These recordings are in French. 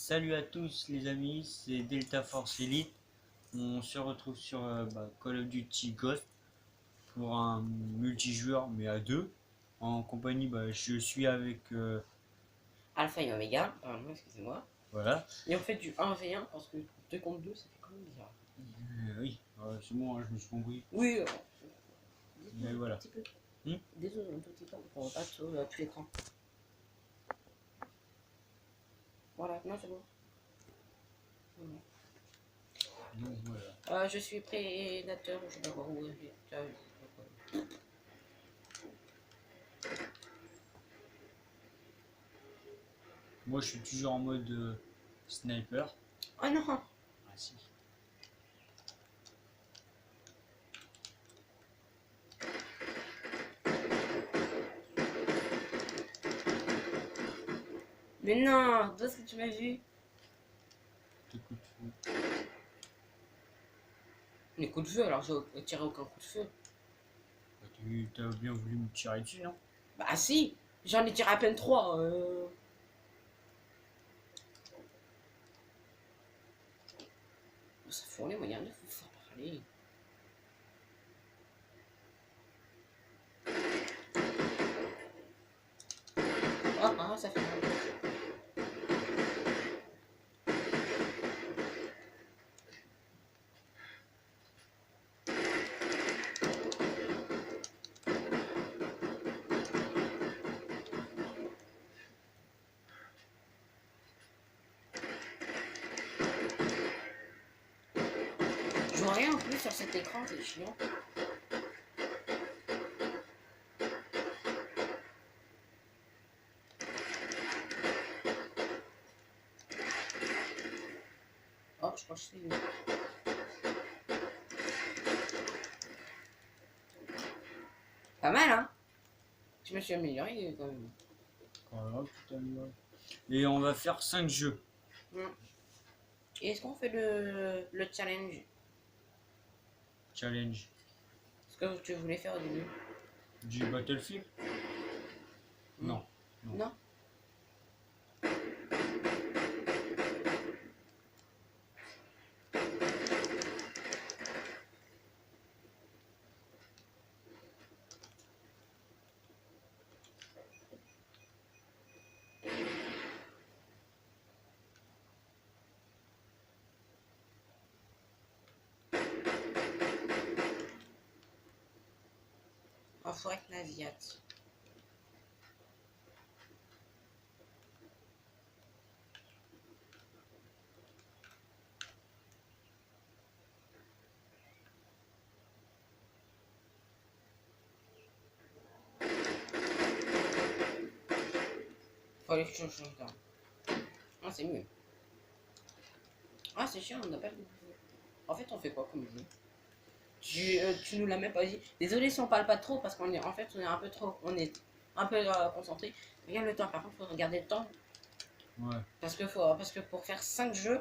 Salut à tous les amis, c'est Delta Force Elite. On se retrouve sur Call of Duty Ghost pour un multijoueur mais à deux. En compagnie, je suis avec Alpha et Omega, pardon, excusez-moi. voilà. Et on fait du 1v1 parce que 2 contre 2 ça fait quand même bizarre. Oui, c'est bon, hein, je me suis compris. Oui, Mais dites-moi un voilà. tout petit peu. Hmm. Désolé, un tout petit peu, on pas tout l'écran. Voilà, non, c'est bon. Voilà. Donc voilà. Je suis prédateur, je sais pas quoi, où Moi je suis toujours en mode sniper. Oh non. Ah si. Mais non, d'où est-ce que tu m'as vu? T'écoutes. Les coups de feu, alors j'ai tiré aucun coup de feu. T'as bien voulu me tirer dessus, non? Bah si, j'en ai tiré à peine 3. Ça fournit moyen de vous faire parler. Ça fait mal. Je vois rien en plus sur cet écran, c'est chiant. Oh, je crois que je suis. Pas mal, hein? Je me suis amélioré quand même. Voilà, putain, ouais. Et on va faire 5 jeux. Et est-ce qu'on fait le challenge? Challenge. Ce que tu voulais faire au début? Du Battlefield? Non. Non? En forêt Naviat. Faut aller que je change d'arme. Ah, c'est mieux. Ah, c'est chiant, on n'a pas le jeu. En fait, on fait quoi comme jeu? Tu nous l'as même pas dit. Désolé si on parle pas trop parce qu'on est en fait on est un peu trop concentré. Regarde le temps, par contre faut regarder le temps. Ouais. Parce que pour faire 5 jeux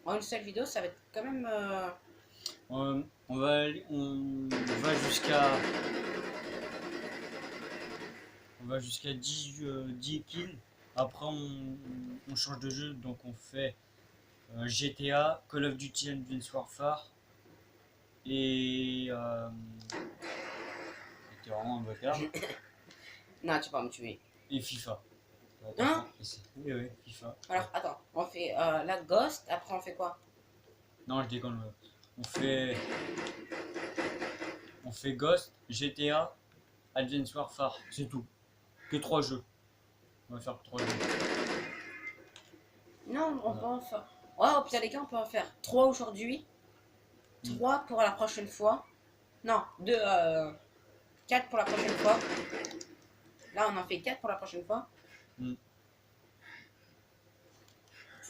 en une seule vidéo, ça va être quand même. On va jusqu'à 10 kills. Après on change de jeu, donc on fait GTA, Call of Duty Advanced Warfare et c'était vraiment un bâtard. Non, tu vas pas me tuer. Et FIFA. Hein? Oui, oui, FIFA. Alors attends, on fait la Ghost, après on fait quoi? Non, je déconne. Ouais. On fait Ghost, GTA, Advanced Warfare, c'est tout. Que 3 jeux. On va faire 3 jeux. Non, on peut en faire. Ouais, au pire des cas, on peut en faire 3 aujourd'hui, 3 pour la prochaine fois. Non, 2, 4 pour la prochaine fois. Là, on en fait 4 pour la prochaine fois. Mm.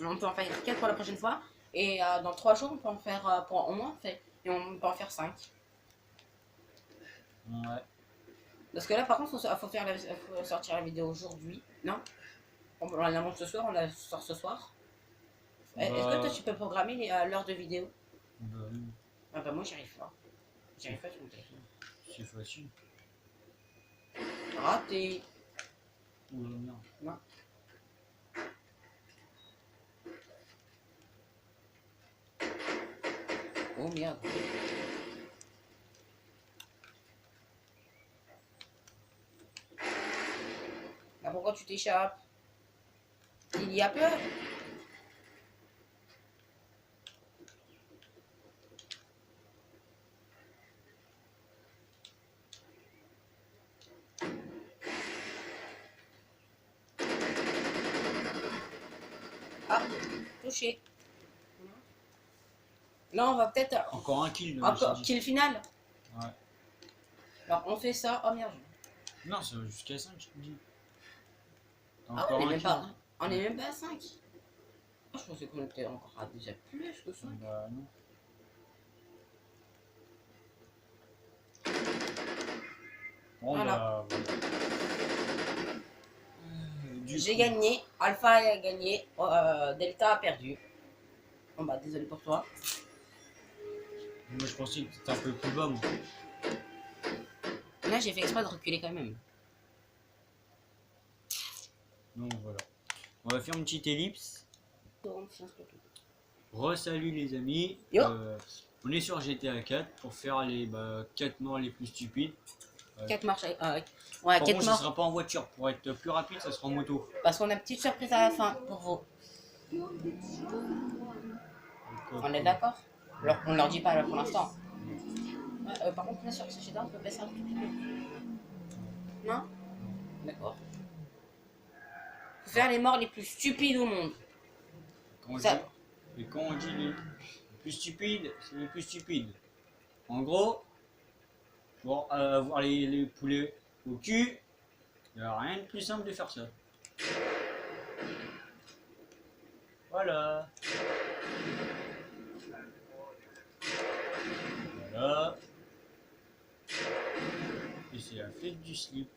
On peut en faire 4 pour la prochaine fois. Et dans 3 jours, on peut en faire pour au moins fait. Et on peut en faire 5. Ouais. Parce que là, par contre, faut sortir la vidéo aujourd'hui. Non? On la monte ce soir, on la sort ce soir. Est-ce que toi, tu peux programmer l'heure de vidéo? Oui. Ah bah moi, j'y arrive pas. J'y arrive pas sur mon téléphone. C'est facile. Raté. Oh merde. Non. Oh merde. Ah, pourquoi tu t'échappes? Il y a peur? Ah, touché. Là, on va peut-être... Encore un kill. Encore j'ai dit. kill final. Ouais. Alors, on fait ça. Oh merde. Non, c'est jusqu'à 5, je te dis. T'as Ah, encore on est un même kill. pas... On est même pas à 5. Ah, je pensais qu'on était encore à déjà plus que 5. Bah non. Bon Voilà. bah voilà. Du J'ai coup, gagné. Alpha a gagné. Delta a perdu. Bon bah, désolé pour toi. moi je pensais que c'était un peu plus bas moi. Là, j'ai fait exprès de reculer quand même. Donc voilà. On va faire une petite ellipse. Re-salut les amis. Yo. On est sur GTA 4 pour faire les 4 morts les plus stupides. 4 marches. Ouais, Par 4 contre, ça morts. sera pas en voiture. Pour être plus rapide, ça sera en moto. Parce qu'on a une petite surprise à la fin pour vous. On est d'accord? On leur dit pas là pour l'instant. Ouais, par contre, là sur le sachet d'or, on peut baisser un tout petit peu. Non? D'accord. Faut faire les morts les plus stupides au monde. Quand on Ça- dit, et quand on dit les plus stupides, c'est les plus stupides. En gros, pour avoir les poulets au cul, il n'y a rien de plus simple de faire ça. Voilà. Voilà. Et c'est la fête du slip.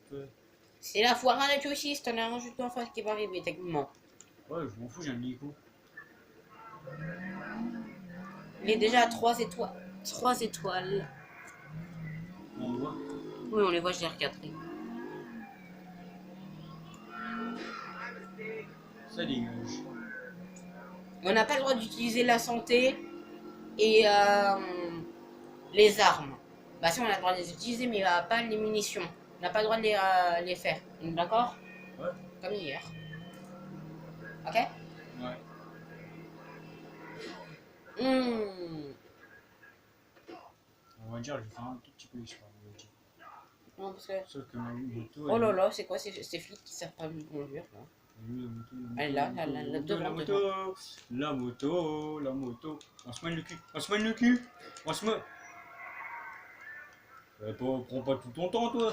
C'est la foire à la saucisse, t'en as un juste en face qui va arriver techniquement. Ouais, je m'en fous, j'ai un hélico. Il est déjà à 3 étoiles. 3 étoiles. On voit. Oui, on les voit, je les recadré. Ça dégage. On n'a pas le droit d'utiliser la santé et les armes. Bah si, on a le droit de les utiliser, mais pas les munitions. On n'a pas le droit de les faire. D'accord? Ouais. Comme hier. Ok? Ouais. On va dire, je vais faire un tout petit peu exprès. On va dire. Non, parce que... Sauf que ma moto. Oh là là, c'est quoi ces flics qui savent pas me conduire là? Elle est là, devant, la moto, la moto. On se mène le cul, on se mène le cul, on se met. Prends pas tout ton temps, toi.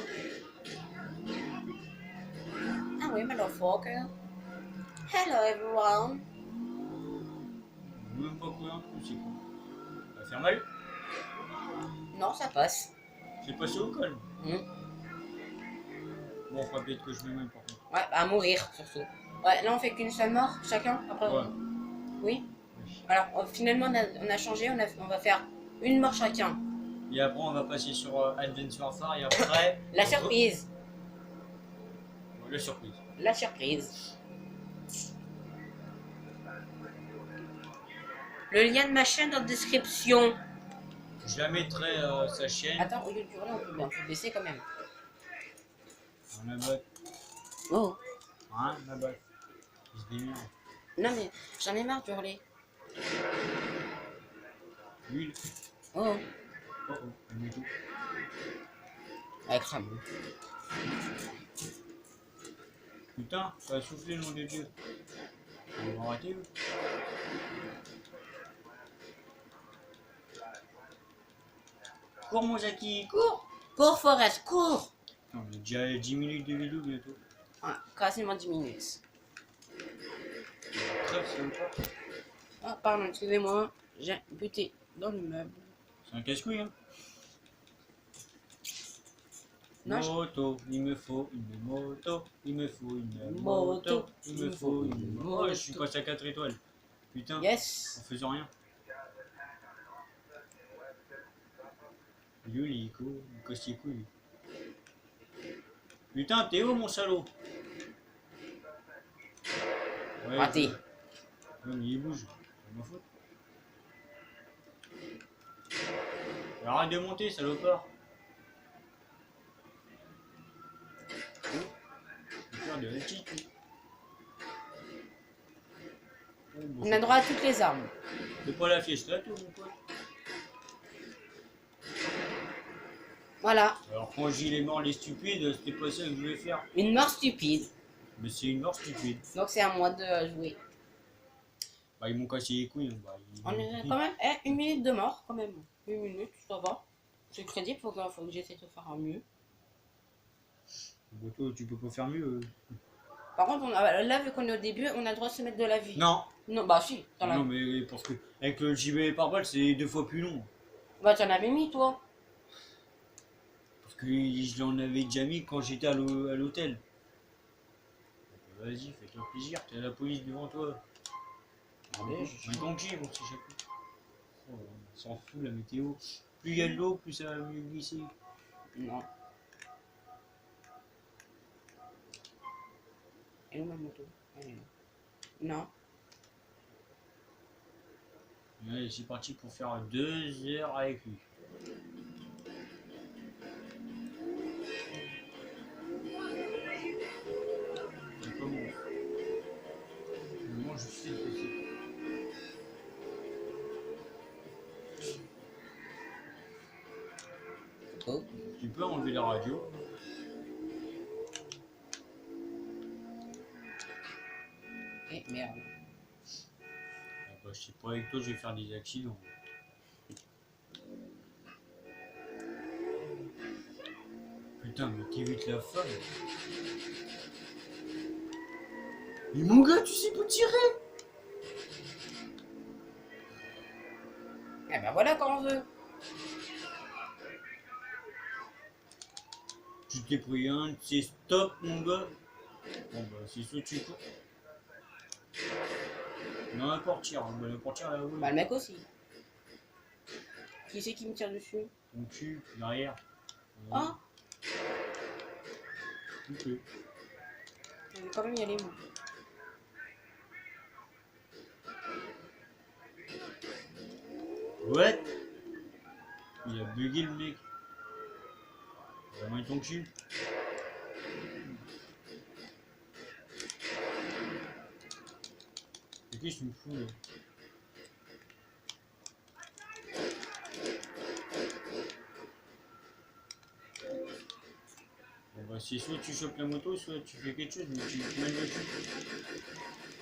Ah oui, motherfucker. Hello everyone. Même pas courir un truc, c'est quoi. Ça va faire mal. Non, ça passe. C'est passé au calme. Hmm. Bon, faudra peut-être que je me mène par contre. Ouais, à mourir surtout. Ouais, là on fait qu'une seule mort chacun après. Ouais. Oui. Alors finalement on a changé, on va faire une mort chacun. Et après, on va passer sur Advance Warfare et après. La surprise. La surprise. La surprise. Le lien de ma chaîne dans la description. Je la mettrai sa chaîne. Attends, au lieu de hurler, on peut baisser quand même. On la bat. Oh. Hein, la bat. Il se démerde. Non mais j'en ai marre de hurler. L'huile. Oh. Oh oh, elle met tout. Avec Ramon. Putain, ça a soufflé le nom de Dieu. On va arrêter ou? Cours mon Jackie, cours. Cours Forest, cours. On a déjà 10 minutes de vidéo bientôt. Ouais, quasiment 10 minutes. Crève ça ou pas? Ah pardon, excusez-moi. J'ai buté dans le meuble. C'est un casse-couille hein. Non, Moto, il me faut une moto, il me faut une Moto, moto, il me faut une moto. Oh, je suis passé à 4 étoiles. Putain, en Yes. faisant rien. Lui, il me casse les couilles. Putain, t'es où mon salaud? Ouais, Raté. ouais, mais il bouge. Je m'en fous. Arrête de monter, salopard. Faire de l'altitude. Bon, On a droit à toutes les armes. c'est pas la fiesta, toi, mon pote. Voilà. Alors, quand j'ai les morts, les stupides, c'était pas ça que je voulais faire. Une mort stupide. Mais c'est une mort stupide. Donc c'est à moi de jouer. Bah, ils m'ont cassé les couilles. Bah, On est quand même... une minute de mort, quand même. Une minute, ça va. C'est crédible, faut que j'essaie de faire un mieux. Bah, toi, tu peux pas faire mieux. Par contre, là, vu qu'on est au début, on a le droit de se mettre de la vie. Non. Non, bah si. Non, mais parce que avec le JB par balle, c'est 2 fois plus long. Bah t'en avais mis, toi. Parce que je l'en avais déjà mis quand j'étais à l'hôtel. Vas-y, fais-toi plaisir, t'as la police devant toi. Allez, Mais tranquille, on s'échappe. Oh, on s'en fout la météo. Plus il y a de l'eau, plus ça va mieux glisser. Non. Elle est où ma moto? Elle est là. Non. Allez, c'est parti pour faire 2 heures avec lui. C'est pas bon. Moi, je sais que c'est. Oh. Tu peux enlever la radio. Eh merde. Ah bah, je sais pas, avec toi, je vais faire des accidents. Putain, mais t'évites la femme. Mais mon gars, tu sais pas tirer. Eh ben voilà quand on veut. Tu t'es pris un, c'est stop, mon gars. Bon bah, c'est soit tu cours. Non, la portière, bah, la portière, là, oui. Bah le mec aussi. Qui c'est qui me tire dessus? Ton cul, derrière. Ah, Ok. je vais quand même y aller moi. What? Il a bugué le mec. Vraiment ton cul. C'est qui je me fous là? Bon bah c'est soit tu chopes la moto, soit tu fais quelque chose, mais tu te mets le cul.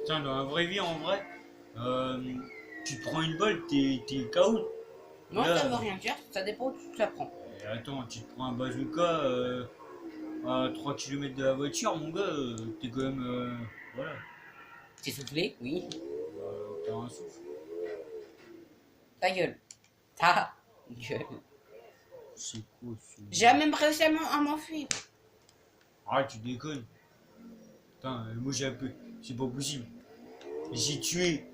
Putain, dans la vraie vie, en vrai, tu te prends une balle, t'es KO. Non, Là, ça veut rien dire, ça dépend où tu la prends. attends, tu te prends un bazooka à 3 km de la voiture, mon gars, t'es quand même. Voilà. T'es soufflé? Oui. T'as un souffle. Ta gueule. Ta gueule. C'est quoi ce. J'ai même réussi à m'enfuir. Ah, tu déconnes. Putain, moi j'ai un peu. C'est pas possible. J'ai tué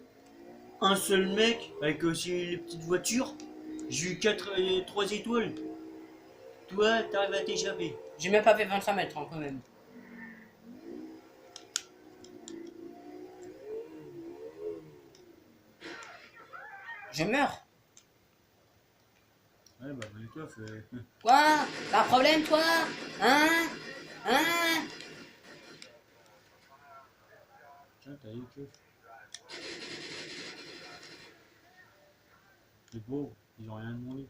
un seul mec avec aussi les petites voitures. J'ai eu 3 étoiles. Toi, t'arrives à t'échapper. J'ai même pas fait 25 mètres hein, quand même. Je meurs. Ouais, bah, toi, fais. Quoi? T'as un problème toi? Hein? Hein? Tiens, t'as les keufs. Les pauvres, ils ont rien demandé.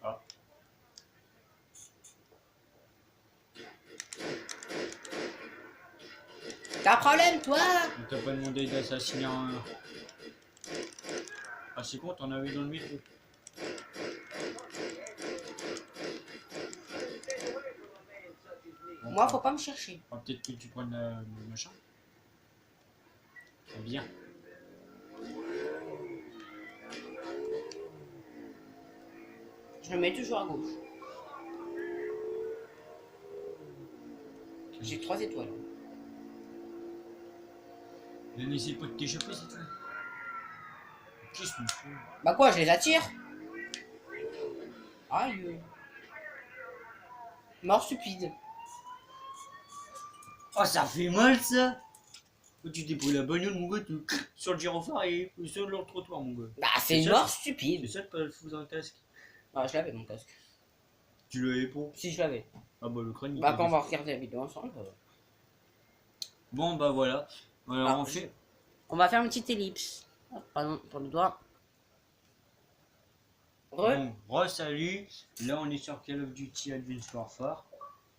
Ah. T'as un problème toi? On t'a pas demandé d'assassiner un. Ah, c'est con, t'en avais dans le métro. Bon, Moi faut pas me chercher. peut-être que tu prennes le machin. C'est bien. Je me mets toujours à gauche. J'ai 3 étoiles. Mais n'essaie pas de t'échapper cette fois. Qui se me fout? Bah quoi, je les attire? Aïe. Mort stupide. Oh, ça fait mal ça. Oh, tu t'es pris la bagnole, mon gars, sur le gyrophare et sur le trottoir, mon gars. Bah, c'est une ça, mort C'est stupide. ça de pas le foutre un casque. Ah, je l'avais mon casque. Tu l'avais pas. Si, je l'avais. Ah bah le crâne il Bah, t'a quand on défoncé. va regarder la vidéo ensemble. Bon bah voilà. Alors Ah, on fait. on va faire une petite ellipse. Pardon, pour le doigt. Bon, re-salut. Là on est sur Call of Duty Advanced Warfare.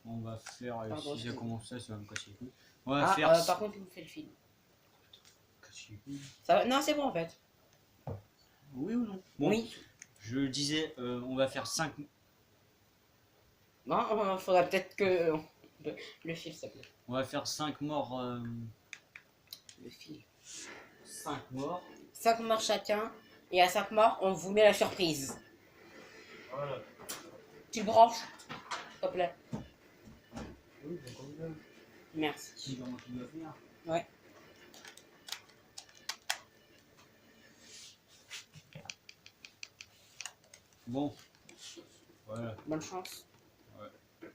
On va faire. Pardon, Si ça excuse-moi. commence ça va me casser les couilles. On va Ah, faire. par contre, il me fait le film. Casser les couilles. Ça va... Non, c'est bon en fait. Oui ou non? Bon, Oui. je disais, on va faire 5. Non, faudra peut-être que. Le fil, ça plaît. On va faire 5 morts. Le fil. 5 morts. 5 morts chacun. Et à 5 morts, on vous met la surprise. Voilà. Tu le branches, s'il te plaît. Oui, c'est comme ça. Merci. Comment tu dois faire? Ouais. Bon. Voilà. Bonne chance. Ouais.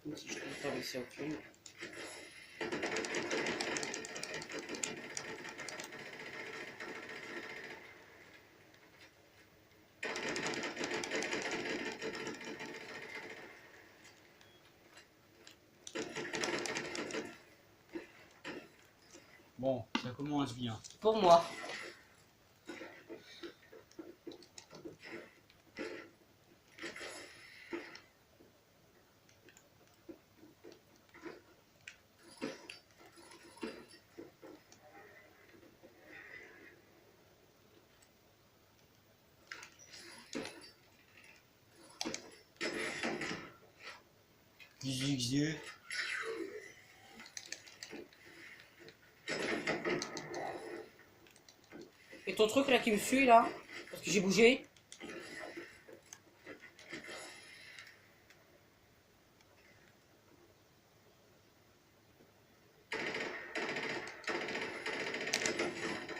Même si je peux pas laisser aucune. Bon, ça commence bien. Pour moi. XXD. Et ton truc là qui me suit là, parce que j'ai bougé.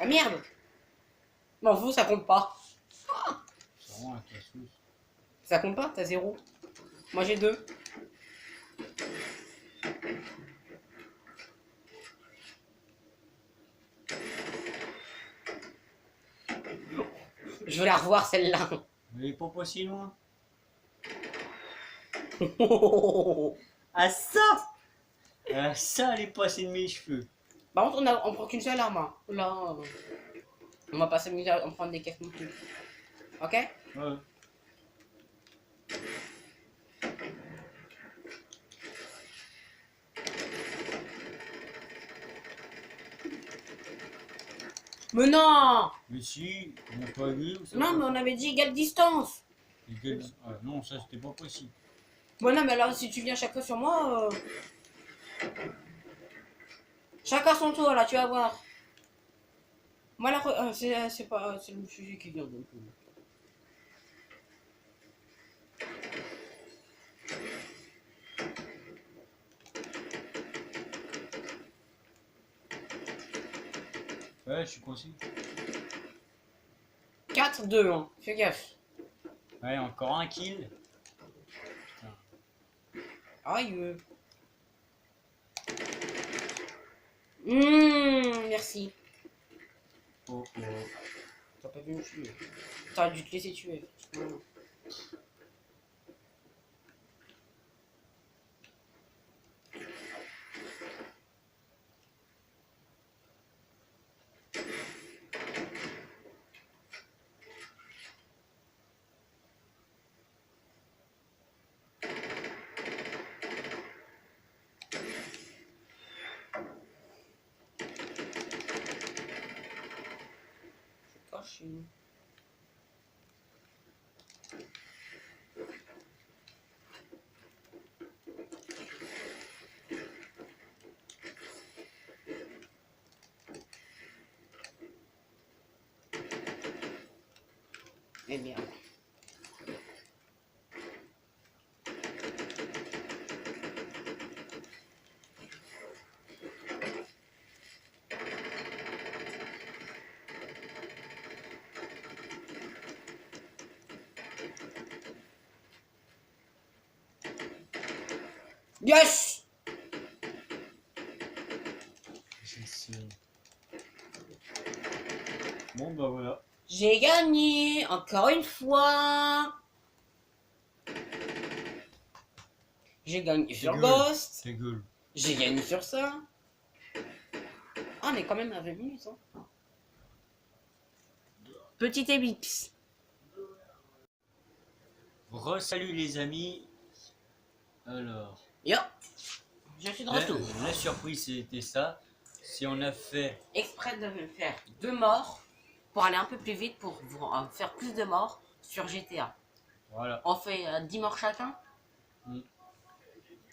Ah merde. Non, vous ça compte pas. C'est vraiment un casse-couille. Ça compte pas, t'as 0. Moi j'ai 2. Je veux la revoir celle-là. Elle est pas si loin. Par Ah ça ça, elle est passée de mes cheveux. contre, on prend qu'une seule arme. Hein. Là, on va pas s'amuser à en prendre des caisses non plus. Ok? Ouais. Mais non! Mais si, on n'a pas vu. Non, mais on avait dit égale distance. Ah, non, ça c'était pas possible. Bon, non, mais là, si tu viens chaque fois sur moi. Chacun son tour, là, tu vas voir. Moi, là, c'est pas. C'est le sujet qui vient donc. Ouais, je suis coincé. 4-2, hein. Fais gaffe. Ouais, encore un kill. Aïe. Merci. Oh oh. T'as pas vu me tuer. T'aurais dû te laisser tuer. Caché. Eh bien. Yes! Bon bah voilà. J'ai gagné, encore une fois. J'ai gagné Ta sur gueule. Ghost. Ta gueule. J'ai gagné sur ça. Ah, on est quand même à 20 minutes. Hein. Petit Ebix. Re-salut les amis. Alors, Yo, je suis de retour. la surprise c'était ça. Si on a fait... Exprès de me faire 2 morts pour aller un peu plus vite pour vous faire plus de morts sur GTA. Voilà. On fait 10 morts chacun.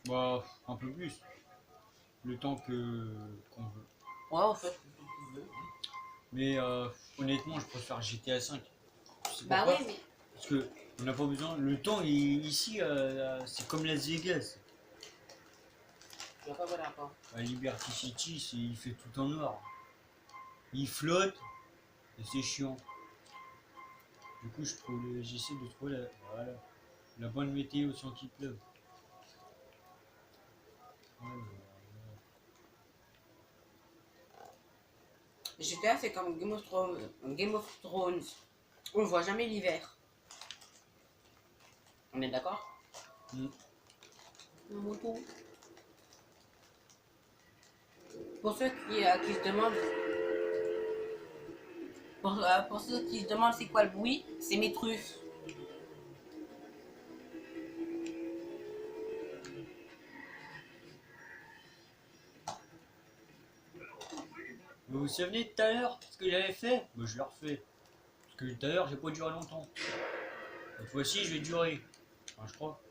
Bah, un peu plus. Le temps que qu'on veut. Ouais, on fait. Mais honnêtement, je préfère GTA 5. C'est Bah pourquoi? oui, mais. Parce que on n'a pas besoin. Le temps ici, c'est comme Las Vegas. Je vois pas le rapport. À Liberty City, il fait tout en noir. Il flotte et c'est chiant. Du coup, j'essaie de trouver voilà, la bonne météo sans qu'il pleuve. Voilà. GTA, c'est comme Game of Thrones. Game of Thrones. On ne voit jamais l'hiver. On est d'accord? La moto. Pour ceux qui se demandent. Pour ceux qui se demandent c'est quoi le bruit, c'est mes truffes. Vous vous souvenez tout à l'heure ce que j'avais fait? Bah, je le refais. Parce que tout à l'heure, j'ai pas duré longtemps. Cette fois-ci, je vais durer. Enfin, je crois.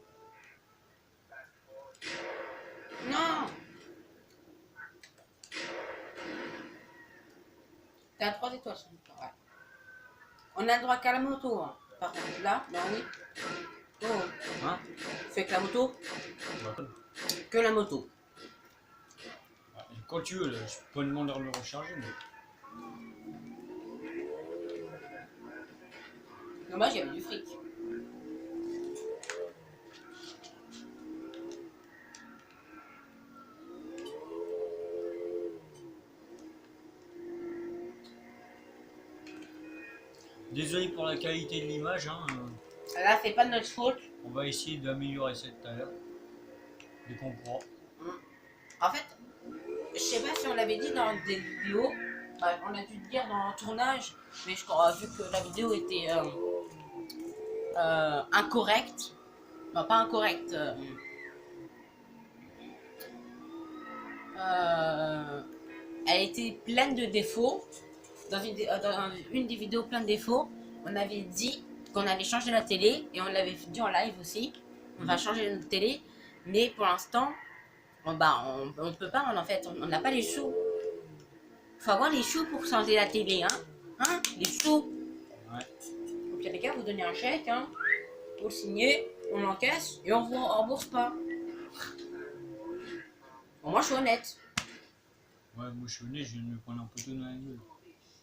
Non! T'as 3 étoiles sur le ouais. On a le droit qu'à la moto. Hein. Par contre, là, bah oui. Oh. Hein? Fais que la moto. Bah, Que la moto. quand tu veux, là, je peux pas demander de le recharger, mais. Dommage, il y avait du fric. Désolé pour la qualité de l'image, hein. Là, c'est pas de notre faute. On va essayer d'améliorer ça tout à l'heure. Dès qu'on pourra. En fait, je sais pas si on l'avait dit dans des vidéos. On a dû le dire dans le tournage. Mais je crois, vu que la vidéo était incorrecte. Non, pas incorrecte. Elle était pleine de défauts. Dans une des vidéos pleine de défauts, on avait dit qu'on allait changer la télé et on l'avait dit en live aussi. On va changer notre télé, mais pour l'instant, on peut pas. En fait, on n'a pas les sous. Faut avoir les sous pour changer la télé, hein. Hein, les sous. Ouais. Au pire des cas, vous donnez un chèque, hein. Vous le signez, on l'encaisse et on vous rembourse pas. Bon, moi, je suis honnête. Ouais, moi je suis honnête, je viens de me prendre un poteau dans la gueule.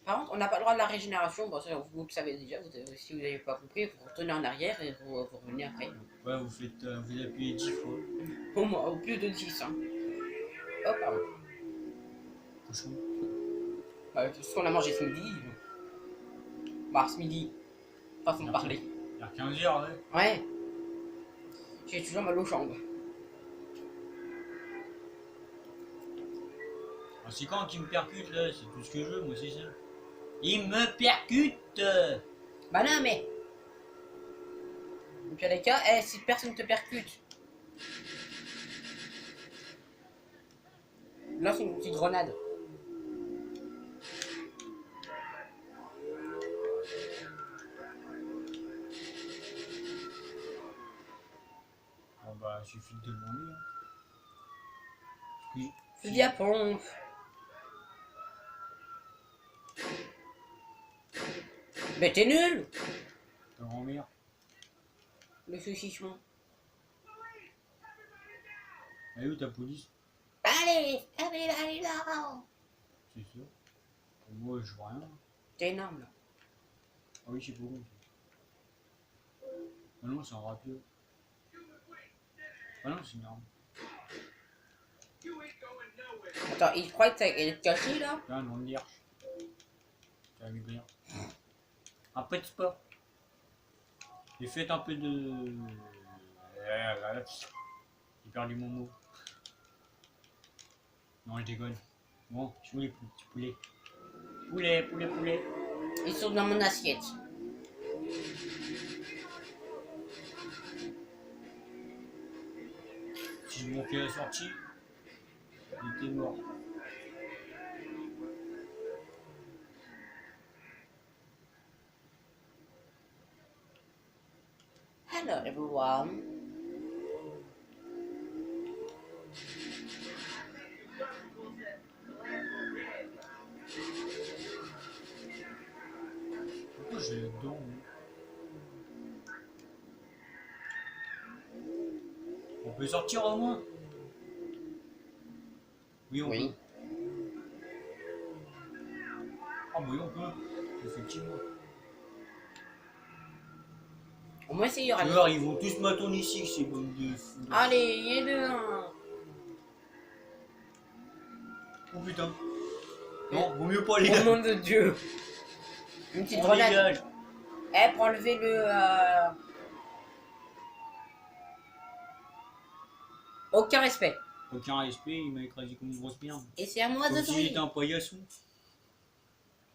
Par contre, on n'a pas le droit de la régénération. Bon, ça, vous le savez déjà. Si vous n'avez pas compris, vous retournez en arrière et vous revenez après. Ouais, vous appuyez 10 fois. Au moins, au plus de 10. Hein. Oh, pardon. Cochon. Tout ce qu'on a mangé ce midi. Bah, ce midi. Façon de parler. Il y a 15 heures, ouais. Ouais. J'ai toujours mal aux jambes. Ah, c'est quand qu'il me percute là, c'est tout ce que je veux, moi c'est ça. Il me percute. Bah non, mais. Et puis, les cas, si personne te percute. Là, c'est une petite grenade. Bon bah, il suffit de demander. Hein. Fusil à pompe. Mais t'es nul. Ta grand-mère. Le saucisson. Elle est où ta police? Allez, allez là. C'est ça. Moi je vois rien. T'es énorme là. Ah oui, c'est pour vous. Ah non, c'est un rappel. Ah non, c'est une arme. Attends, il croit que t'es caché là? Là, non, me dire. Ça va lui dire. Un peu de sport. Et faites un peu de. J'ai perdu mon mot. Non, je déconne. Bon, je voulais petits poulets. Poulet, poulet, poulet. Ils sont dans mon assiette. Si je manquais la sortie, il était mort. Hello everyone. Pourquoi j'ai les dents? On peut sortir au moins? Oui, on Oui. peut. Ah, oui, on peut. Effectivement. On va essayer. Tu vois, ils vont tous m'attendre ici, ces bonnes de fous. Allez, il est dedans. Oh putain. Non, vaut mieux pas les Au gars. nom de Dieu. Une petite On grenade. dégage. Eh, pour enlever le... Aucun respect. Aucun respect, il m'a écrasé comme une grosse merde. Et c'est à moi de Comme si jouer. j'étais un paillasson.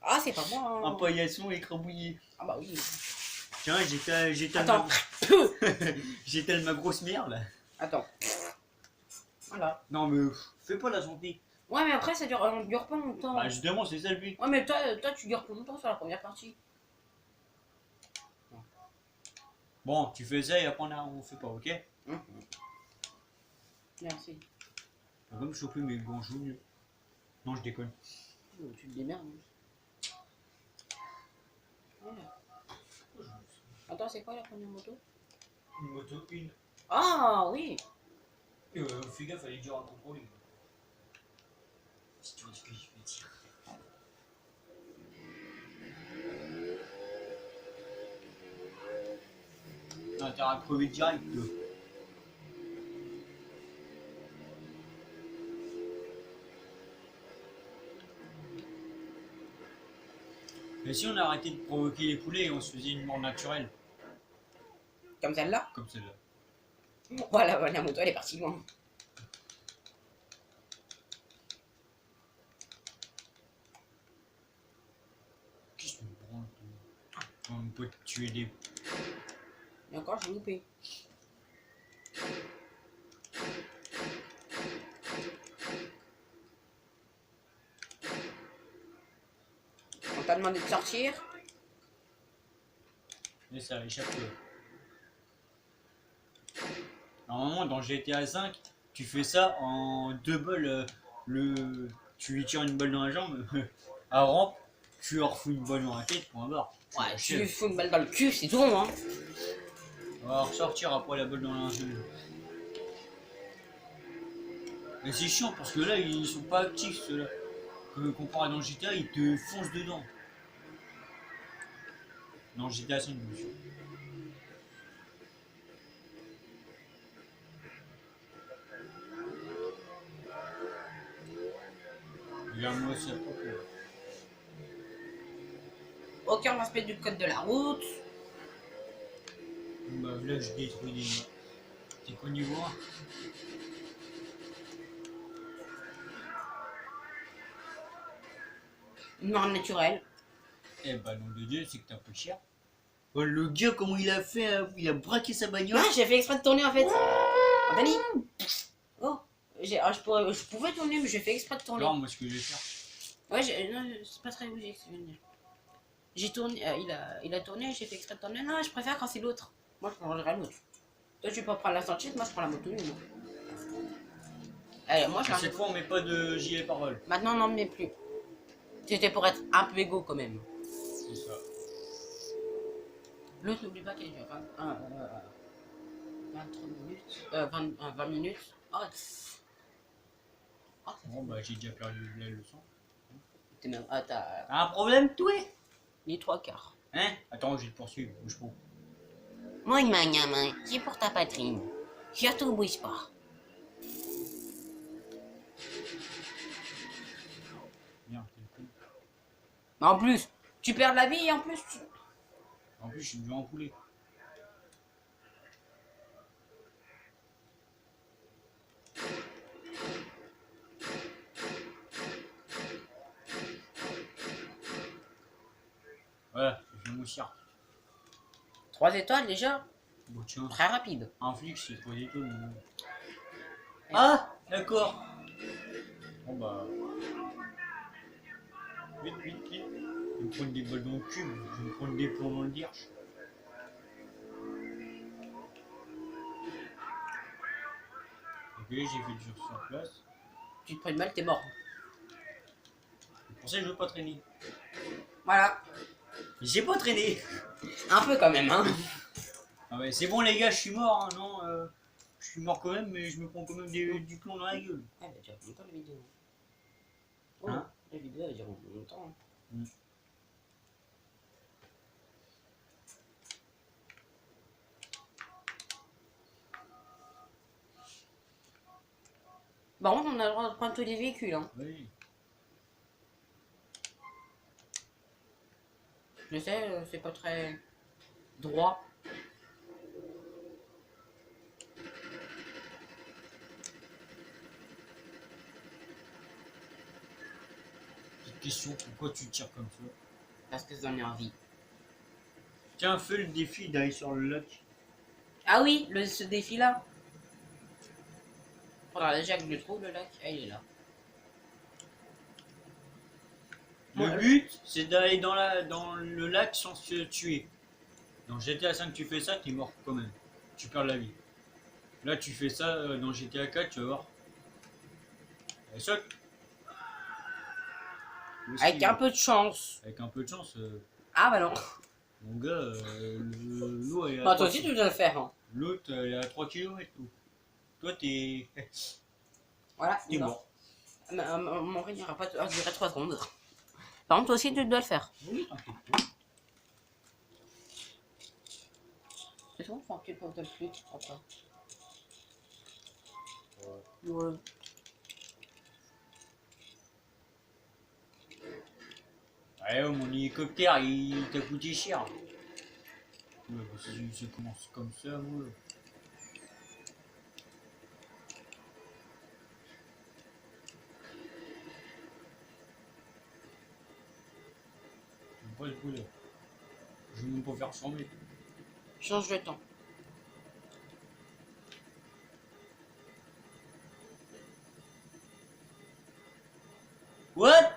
Ah, c'est pas moi. Un paillasson écrabouillé. Ah bah oui. Tiens, j'étale Attends. j'étale ma grosse merde. Attends. Voilà. Non mais fais pas la santé. Ouais, mais après, ça dure, on dure pas longtemps. Bah justement, c'est ça le but. Ouais, mais toi, tu dures plus longtemps sur la première partie. Bon, tu fais ça et après on fait pas, ok? Merci. On va me choper mes bons joues mieux. Non, je déconne. Oh, tu te démerdes. Voilà. Attends, c'est quoi la première moto? Une moto, une. Ah, oui. Fais gaffe, elle est dure à contrôler. Si tu vois ce que je veux dire. T'as intérêt à crever direct. Là. Mais si on arrêtait de provoquer les poulets et on se faisait une mort naturelle, Comme celle-là. comme celle-là. Voilà, la moto, elle est partie loin. Qu'est-ce que me branle toi? On peut tuer des. Et encore, j'ai loupé. On t'a demandé de sortir. Mais ça échappe. Normalement, dans GTA 5, tu fais ça en 2 balles. Tu lui tires une balle dans la jambe, à rampe, tu leur fous une balle dans la tête, point barre. Ouais, tu lui fous une balle dans le cul, c'est tout, hein. On va ressortir après la balle dans la jambe. Mais c'est chiant parce que là, ils sont pas actifs ceux-là. Comparé dans GTA, ils te foncent dedans. Dans GTA 5, bien sûr. Regarde-moi ça, pourquoi? Aucun respect du code de la route. Bah là, je détruis des. T'es connu voir. Une mort naturelle. Eh bah, nom de Dieu, c'est que t'es un peu cher. Oh, le gars, comment il a fait? Il a braqué sa bagnole. Ah, j'ai fait exprès de tourner en fait. Anthony. Oh, je pouvais tourner, mais j'ai fait exprès de tourner. Alors, moi, ce que je vais faire. Ouais, non, c'est pas très logique ce que je viens de dire. J'ai tourné, il a tourné, j'ai fait exprès de tourner. Non, je préfère quand c'est l'autre. Moi, je prendrai l'autre. Toi, tu peux prendre la sortie, moi, je prends la moto. Non. Allez, moi, je Cette fois, on met pas de gilet pare-balles. Maintenant, on n'en met plus. C'était pour être un peu égaux quand même. C'est ça. L'autre, n'oublie pas qu'elle dure 23 minutes. 20 minutes. Oh, ça Bon, bah, j'ai déjà perdu la leçon. t'es même. Ah, t'as T'as un problème, toi? les 3/4. Hein? Attends, je vais te poursuivre. Bouge pas. Moi, ma gamin, c'est pour ta patrie. Surtout, bouge pas. Mais en plus, tu perds de la vie et en plus tu... En plus, je suis déjà en poulet. Voilà, je vais moussir. 3 étoiles déjà, Bon, tiens, très rapide. un flic, c'est 3 étoiles. Ah, d'accord. Bon, bah. Vite, vite, vite. Je vais me prendre des balles dans le cul, je vais me prendre des plombs dans le dirge. Ok, j'ai fait du sur place. Tu te prends une balle, t'es mort. C'est pour ça que je veux pas traîner. Voilà. J'ai pas traîné. Un peu quand même, hein. Ah ouais, c'est bon les gars, je suis mort, hein, non je suis mort quand même, mais je me prends quand même du plomb dans la gueule. Ah, elle va durer longtemps la vidéo. Oh, Hein? la vidéo va durer longtemps. Mm. Par contre, on a le droit de prendre tous les véhicules, hein. Oui. Je sais, c'est pas très droit. Petite question, pourquoi tu tires comme ça? Parce que j'en ai envie. Tiens, fais le défi d'aller sur le lac. Ah oui, ce défi-là. Faudra déjà que je le trouve, le lac. Ah, il est là. Le Ouais. but, c'est d'aller dans le lac sans se tuer. Dans GTA 5, tu fais ça, t'es mort quand même. Tu perds la vie. Là, tu fais ça dans GTA 4, tu vas voir. Elle saute. Aussi, Avec un peu de chance. avec un peu de chance, Ah bah non. mon gars, l'eau elle est à Bah 3 toi aussi tu dois le faire. Hein. L'autre elle est à 3 km. Toi, t'es Voilà, t'es non. mort. Mon règne n'ira pas durer 3 secondes. Par contre, toi aussi tu dois le faire. Oui, t'inquiète pas. C'est souvent pour un petit peu de flûte, je crois pas. Ouais. Ouais. Ouais, mon hélicoptère, il t'a coûté cher. Ouais, bah, c'est commence comme ça, moi. J'aime pas ce bruit là. Je vais même pas faire 100 mètres. Change de temps. What?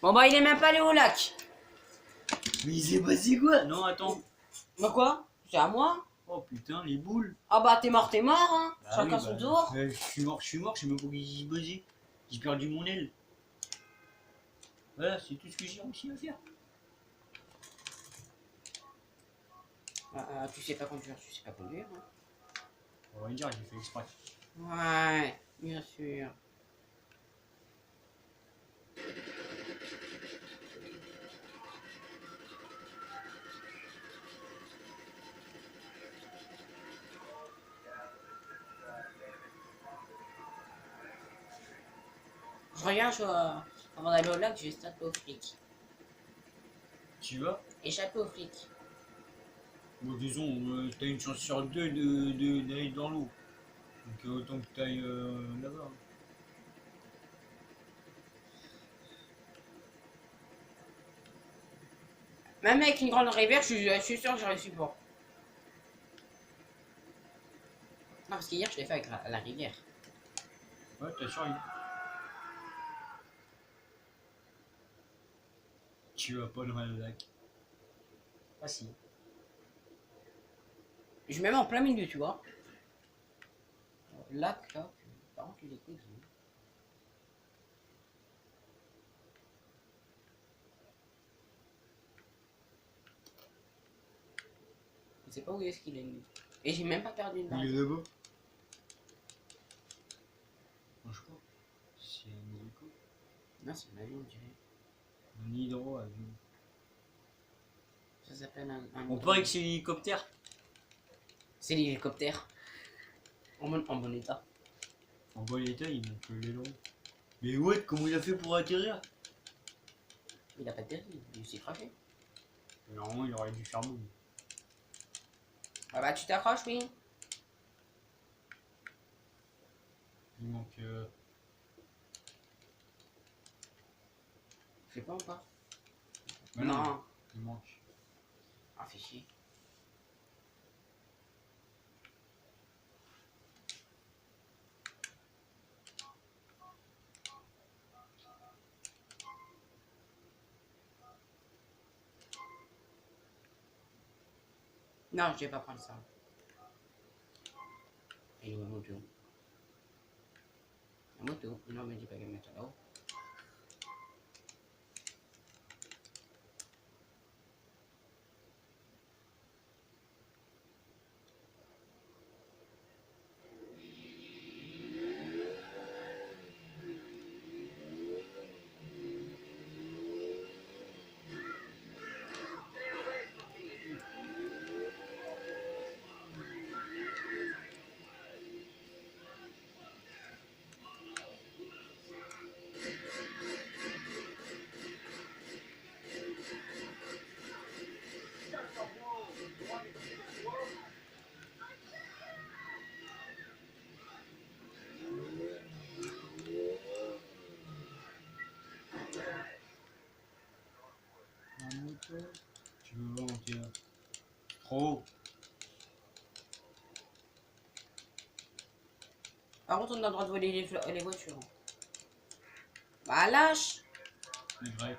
Bon bah il est même pas allé au lac. Mais il s'est passé quoi? Non, attends. Bah quoi? C'est à moi? Oh putain, les boules. Ah bah t'es mort, hein. Bah Chacun oui, son bah, tour. je suis mort, je sais même pas qui s'est passé. J'ai perdu mon aile. Voilà, c'est tout ce que j'ai réussi à faire. Tu sais pas conduire, tu sais pas conduire. Hein. On va dire, j'ai fait exprès. Ouais, bien sûr. Je regarde, avant d'aller au lac, j'ai échappé aux flics. Tu vas? Échappé aux flics. Bon, disons, t'as une chance sur deux d'aller dans l'eau. Donc autant que t'ailles là-bas. Même avec une grande rivière, je suis sûr que j'aurais su pas. Non, parce qu'hier, je l'ai fait avec la rivière. Ouais, t'as survécu. Tu vas pas dans le lac. Ah si. Je me mets en plein milieu, tu vois. Lac, là, par contre, il est cool. Je sais pas où est-ce qu'il est, lui. Et j'ai même pas perdu une balle. Il est là-bas. Non, je crois. C'est un hélico. Non, c'est un avion, on dirait. Un hydro-avion. Ça s'appelle un On paraît que c'est l'hélicoptère. C'est l'hélicoptère. En bon état. En bon état, il manque l'aileron. Mais ouais, comment il a fait pour atterrir? Il a pas atterri, il s'est craché. Normalement, il aurait dû faire boum. Ah bah tu t'accroches, oui. Il manque. Je sais pas encore. Bah Non. il manque. Ah, fais chier. Non, je vais pas prendre ça. Et une moto. La moto. Non, me dis pas qu'elle met là-haut. La moto. Tu veux monter là? Trop. Par contre, on a le droit de voler les voitures. Bah, lâche. Les Grecs.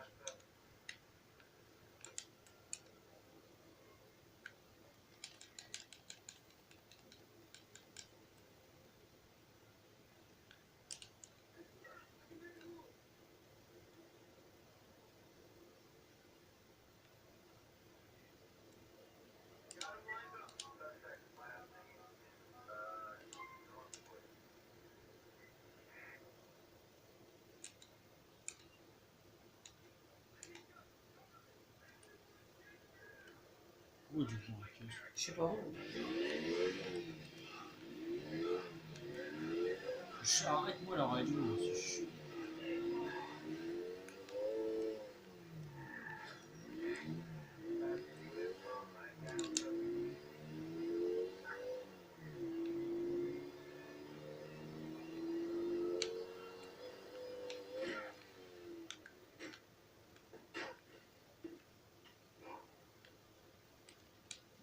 Oh, du coup, ok. Je sais pas. Arrête-moi la radio, c'est chiant.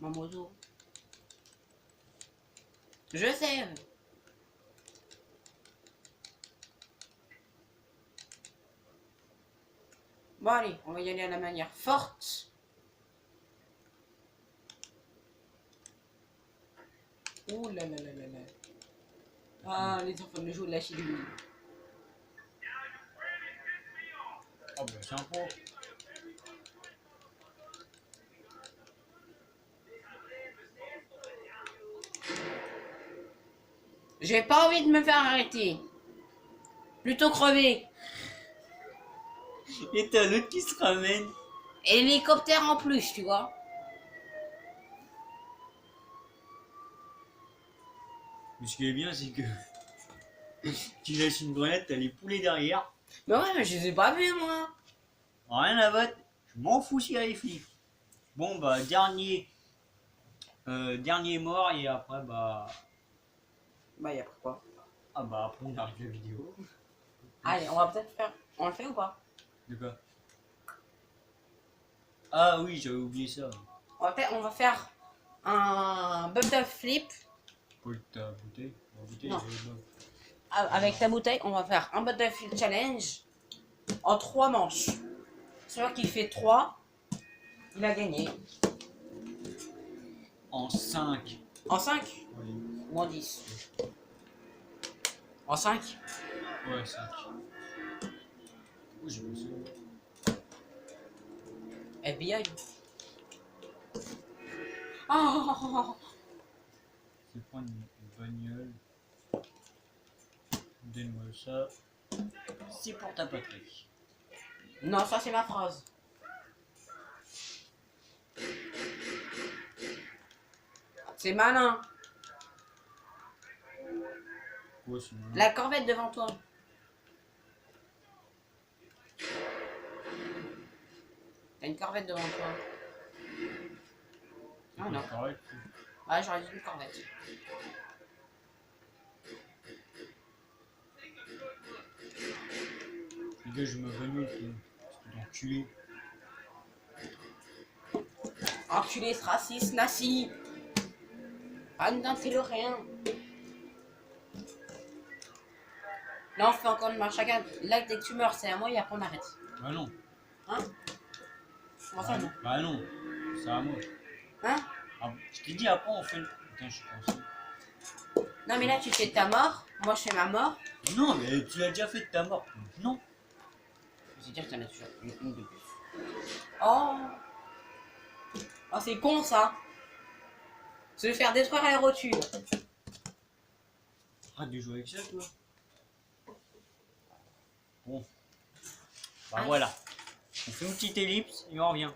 Ma moto. Je sais. Bon, allez, on va y aller à la manière forte. Ouh là là là là là. Ah, les enfants de jouer de la Chili. Oh, bah, c'est un pro. J'ai pas envie de me faire arrêter. Plutôt crever. Et t'as l'autre qui se ramène. Hélicoptère en plus, tu vois. Mais ce qui est bien, c'est que tu laisses une grenade, t'as les poulets derrière. Mais ouais, mais je les ai pas vus, moi. Rien à battre. Je m'en fous s'il y a les flics. Bon, bah, dernier mort, et après, bah. Bah, y'a quoi. Ah, bah, après, on arrête la vidéo. Allez, on va peut-être faire. On le fait ou pas? De quoi? Ah, oui, j'avais oublié ça. On va faire un bubble flip. Paul, ta bouteille. La bouteille, Non. elle est bonne. Avec ta bouteille, on va faire un bubble flip challenge en 3 manches. Celui qui fait 3, il a gagné. En 5. En 5 Oui. ou en 10? En 5? Ouais, 5. Oui, j'ai pensé. FBI. Oh, C'est prendre une bagnole. Donne-moi ça. C'est pour ta patrie. non, ça c'est ma phrase. C'est malin. Quoi, c'est malin? La corvette devant toi. T'as une corvette devant toi. Ah non. Correct. Ouais, j'aurais dit une corvette. Les gars, je me baigne, d'enculé. Enculé, raciste, nazi. Ah, non, t'es rien. Là, on fait encore une marche à quatre. Là, dès que tu meurs, c'est à moi et après on arrête. Bah non. Hein? Comment ça, non? Bah non. C'est à moi. Hein? Ah, je t'ai dit après on fait le. Putain, je suis pensé. Non, mais là, tu fais ta mort. Moi, je fais ma mort. Non, mais tu l'as déjà fait de ta mort. Non. Je veux dire que t'en as toujours une de plus. Oh! Oh, c'est con, ça. Se faire détruire à la rotule. Arrête de jouer avec ça, toi. Bon. Bah Ah. voilà. On fait une petite ellipse et on revient.